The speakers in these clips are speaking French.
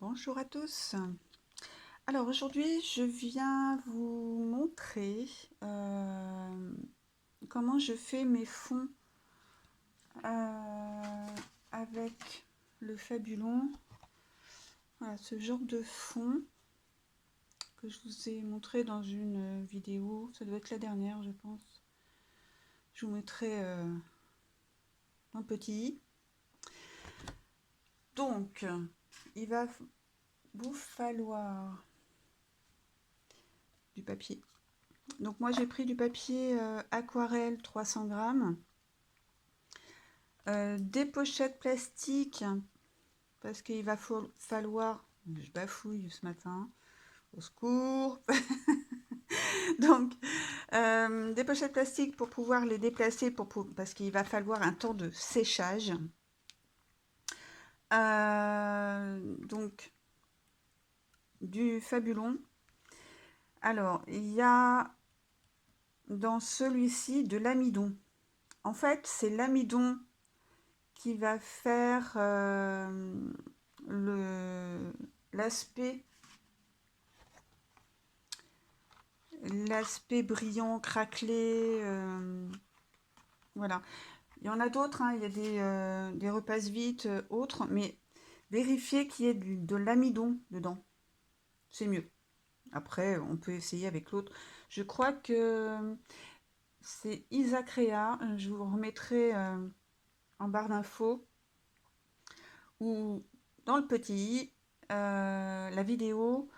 Bonjour à tous. Alors aujourd'hui, je viens vous montrer comment je fais mes fonds avec le Fabulon. Voilà, ce genre de fond que je vous ai montré dans une vidéo. Ça doit être la dernière, je pense. Je vous mettrai un petit. Donc, il va vous falloir du papier. Donc moi j'ai pris du papier aquarelle 300 grammes, des pochettes plastiques parce qu'il va falloir, je bafouille ce matin, au secours, donc des pochettes plastiques pour pouvoir les déplacer parce qu'il va falloir un temps de séchage. Donc du Fabulon. Alors il y a dans celui-ci de l'amidon. En fait, c'est l'amidon qui va faire l'aspect brillant, craquelé. Voilà. Il y en a d'autres, hein, il y a des repasse-vite autres, mais vérifiez qu'il y ait de l'amidon dedans. C'est mieux. Après, on peut essayer avec l'autre. Je crois que c'est Isacrea. Je vous remettrai en barre d'infos ou dans le petit i la vidéo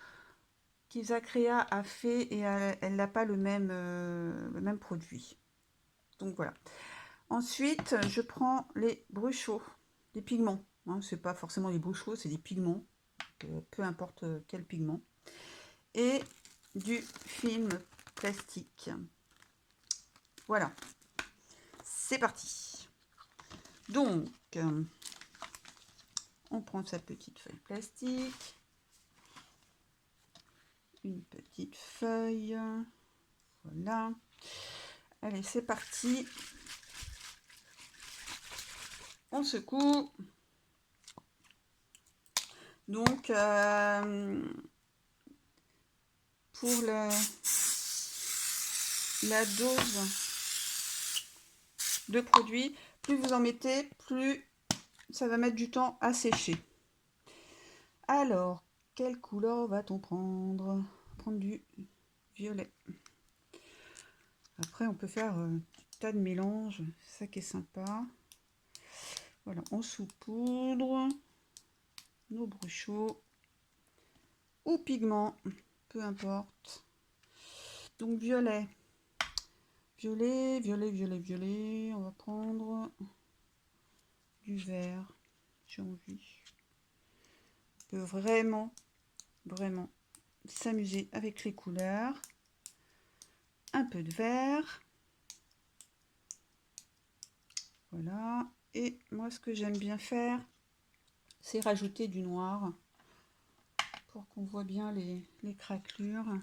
qu'Isacrea a fait et elle n'a pas le même produit. Donc voilà. Ensuite, je prends les bruchaux, des pigments. Hein, c'est pas forcément des bruchaux, c'est des pigments, peu importe quel pigment. Et du film plastique. Voilà. C'est parti. Donc, on prend sa petite feuille plastique. Une petite feuille. Voilà. Allez, c'est parti. On secoue. Donc, pour la dose de produit, plus vous en mettez, plus ça va mettre du temps à sécher. Alors, quelle couleur va-t-on prendre? Prendre du violet. Après, on peut faire un tas de mélanges, c'est ça qui est sympa. Voilà, on saupoudre nos bruchaux ou pigments, peu importe. Donc violet, violet, violet, violet, violet. On va prendre du vert. J'ai envie. On peut vraiment, vraiment s'amuser avec les couleurs. Un peu de vert. Voilà. Et moi, ce que j'aime bien faire, c'est rajouter du noir pour qu'on voit bien les craquelures.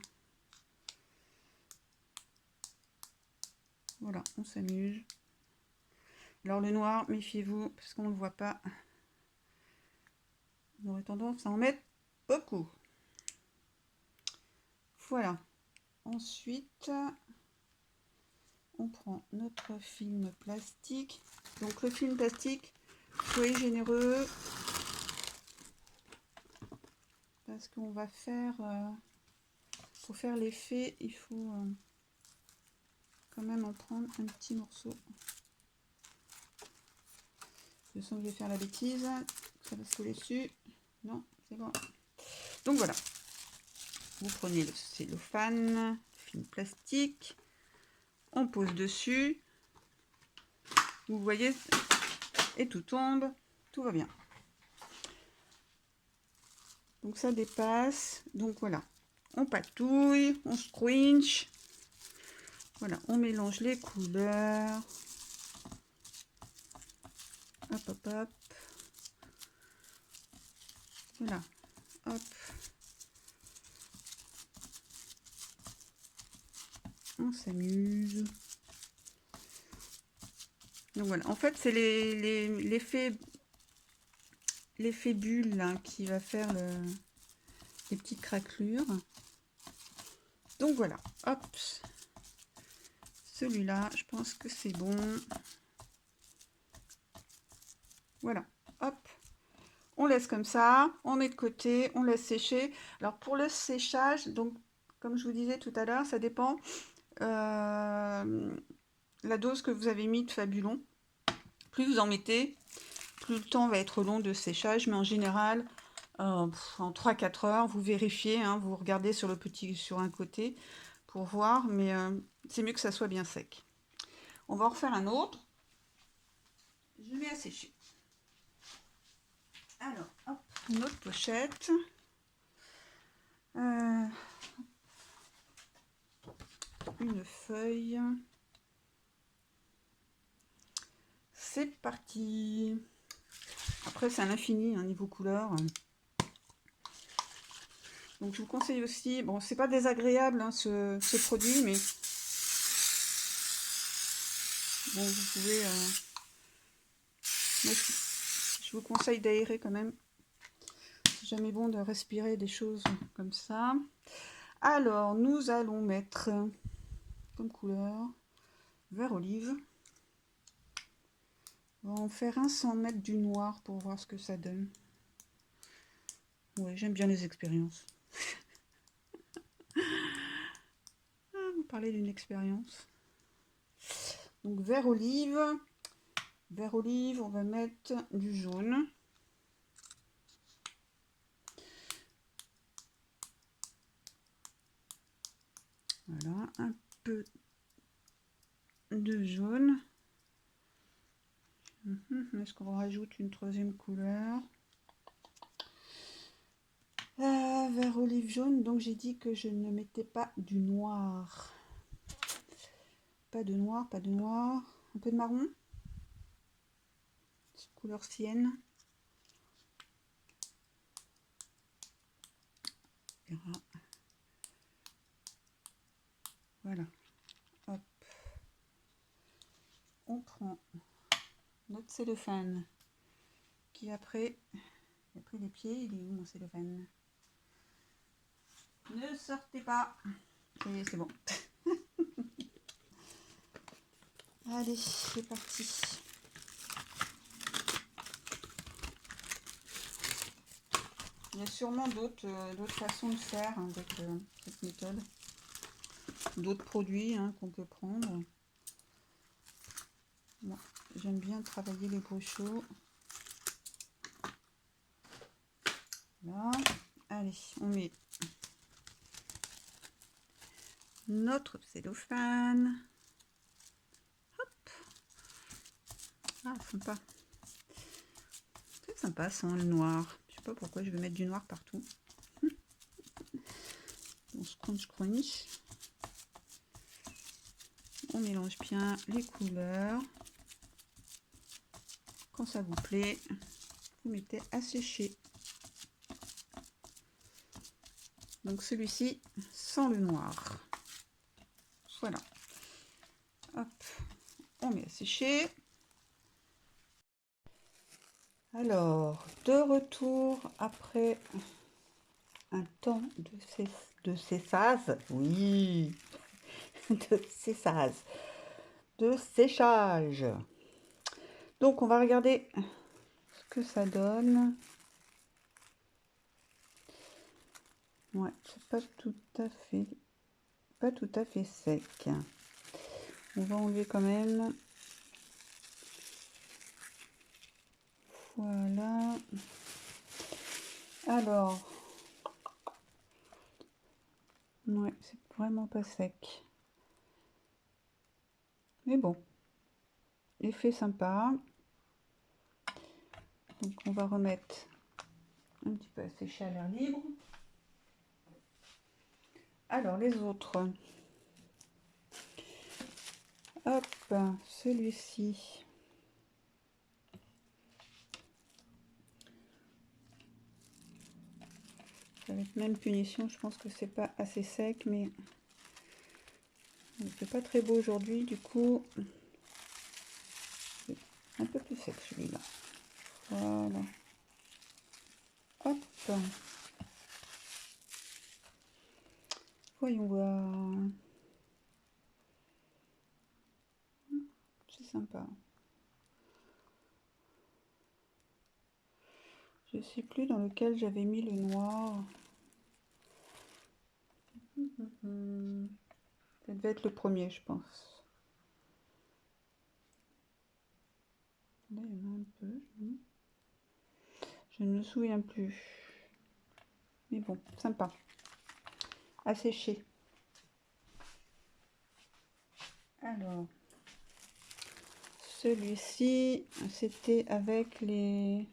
Voilà, on s'amuse. Alors le noir, méfiez-vous, parce qu'on ne le voit pas. On aurait tendance à en mettre beaucoup. Voilà. Ensuite, on prend notre film plastique. Donc le film plastique, soyez généreux. Parce qu'on va faire... pour faire l'effet, il faut quand même en prendre un petit morceau. Je sens que je vais faire la bêtise. Ça va se coller dessus. Non, c'est bon. Donc voilà. Vous prenez le cellophane, le film plastique. On pose dessus. Vous voyez, et tout tombe. Tout va bien. Donc ça dépasse. Donc voilà. On patouille, on scrunch. Voilà, on mélange les couleurs. Hop, hop, hop. Voilà. Hop. On s'amuse. Donc voilà, en fait c'est l'effet l'effet bulle là, qui va faire les petites craquelures. Donc voilà, hop. Celui-là, je pense que c'est bon. Voilà, hop. On laisse comme ça, on met de côté, on laisse sécher. Alors pour le séchage, donc comme je vous disais tout à l'heure, ça dépend la dose que vous avez mis de Fabulon. Plus vous en mettez, plus le temps va être long de séchage, mais en général, en 3-4 heures, vous vérifiez, hein, vous regardez sur le petit, sur un côté pour voir, mais c'est mieux que ça soit bien sec. On va en refaire un autre. Je mets à sécher. Alors, hop, une autre pochette. Une feuille. C'est parti. Après, c'est à l'infini, hein, niveau couleur. Donc, je vous conseille aussi... Bon, c'est pas désagréable, hein, ce produit, mais... Bon, vous pouvez... Moi, je vous conseille d'aérer quand même. C'est jamais bon de respirer des choses comme ça. Alors, nous allons mettre comme couleur vert olive. On va en faire un sans mettre du noir pour voir ce que ça donne. Ouais, j'aime bien les expériences. Vous parlez d'une expérience. Donc vert olive. Vert olive, on va mettre du jaune. Voilà, un peu de jaune. Est-ce qu'on rajoute une troisième couleur? Vert olive jaune, donc j'ai dit que je ne mettais pas du noir. Pas de noir, pas de noir. Un peu de marron. Couleur sienne. Voilà. Hop. On prend notre cellophane qui après a pris les pieds. Il est où mon cellophane? Ne sortez pas. Ça y est, c'est bon. Allez, c'est parti. Il y a sûrement d'autres façons de faire hein, avec cette méthode. D'autres produits hein, qu'on peut prendre. Bon, j'aime bien travailler les gros chauds. Là. Allez, on met notre cellophane. Hop. Ah, sympa. C'est sympa sans le noir. Je sais pas pourquoi je vais mettre du noir partout. On scrunch crunch. On mélange bien les couleurs. Quand ça vous plaît, vous mettez à sécher. Donc celui-ci sans le noir. Voilà. Hop, on met à sécher. Alors, de retour après un temps de séchage. Oui, de séchage. De séchage. Donc, on va regarder ce que ça donne. Ouais, c'est pas tout à fait sec. On va enlever quand même. Voilà. Alors, ouais, c'est vraiment pas sec. Mais bon, effet sympa. Donc, on va remettre un petit peu à sécher à l'air libre. Alors, les autres. Hop, celui-ci. Avec même punition, je pense que c'est pas assez sec, mais il fait pas très beau aujourd'hui, du coup, c'est un peu plus sec celui-là. Voilà. Voyons voir. C'est sympa. Je sais plus dans lequel j'avais mis le noir. Ça devait être le premier, je pense. Là, il y en a un peu. Je ne me souviens plus. Mais bon, sympa. À sécher. Alors, celui-ci, c'était avec les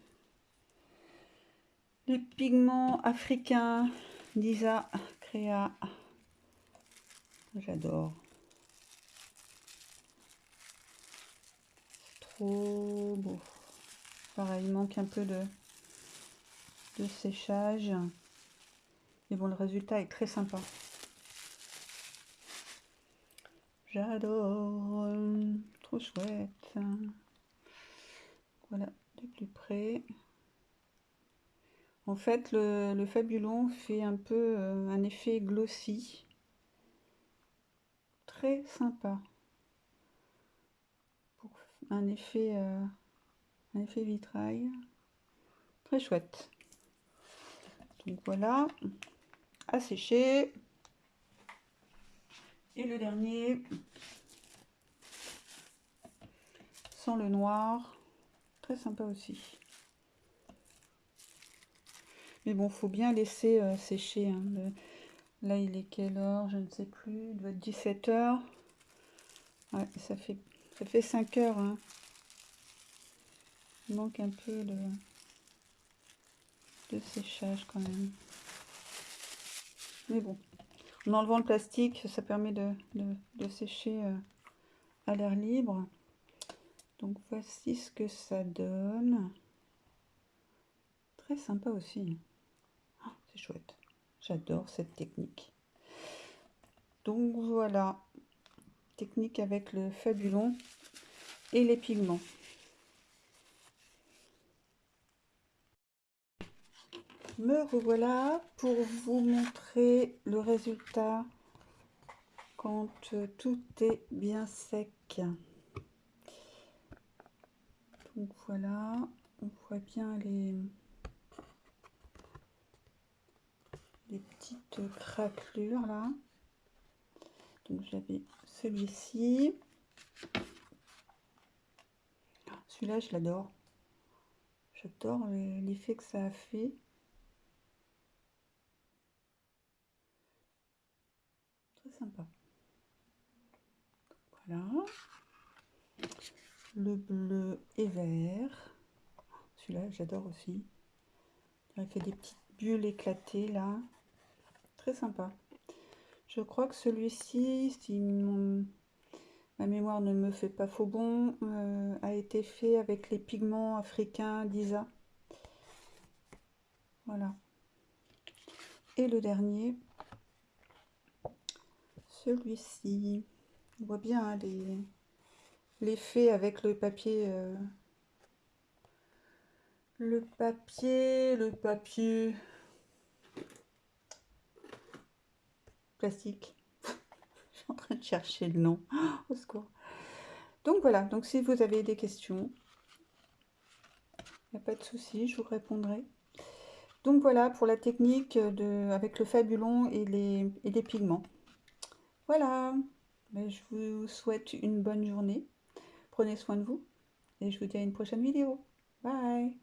pigments africains d'Isa Créa. J'adore. Trop beau. Pareil, il manque un peu de séchage. Mais bon, le résultat est très sympa. J'adore. Trop chouette. Voilà, de plus près. En fait, le Fabulon fait un peu un effet glossy. Très sympa. Pour un effet vitrail. Très chouette. Donc voilà, à sécher. Et le dernier, sans le noir. Très sympa aussi. Mais bon, faut bien laisser sécher. Hein. Là, il est quelle heure? Je ne sais plus. Il doit être 17 h. Ouais, ça fait 5 heures. Hein. Il manque un peu de séchage quand même. Mais bon, en enlevant le plastique, ça permet de sécher à l'air libre. Donc voici ce que ça donne. Très sympa aussi. Oh, c'est chouette. J'adore cette technique. Donc voilà, technique avec le Fabulon et les pigments. Me revoilà pour vous montrer le résultat quand tout est bien sec. Donc voilà, on voit bien les petites craquelures là. Donc j'avais celui-ci. Celui-là, je l'adore. J'adore l'effet que ça a fait. Très sympa. Voilà. Le bleu et vert. Celui-là, j'adore aussi. Il fait des petites bulles éclatées là. Très sympa. Je crois que celui-ci, si ma mémoire ne me fait pas faux bon, a été fait avec les pigments africains d'Isa. Voilà. Et le dernier, celui-ci. On voit bien hein, l'effet avec le papier. Le papier plastique. Je suis en train de chercher le nom. Au secours. Donc voilà, donc si vous avez des questions, il n'y a pas de souci, je vous répondrai. Donc voilà pour la technique avec le Fabulon et les pigments. Voilà, ben, je vous souhaite une bonne journée. Prenez soin de vous et je vous dis à une prochaine vidéo. Bye!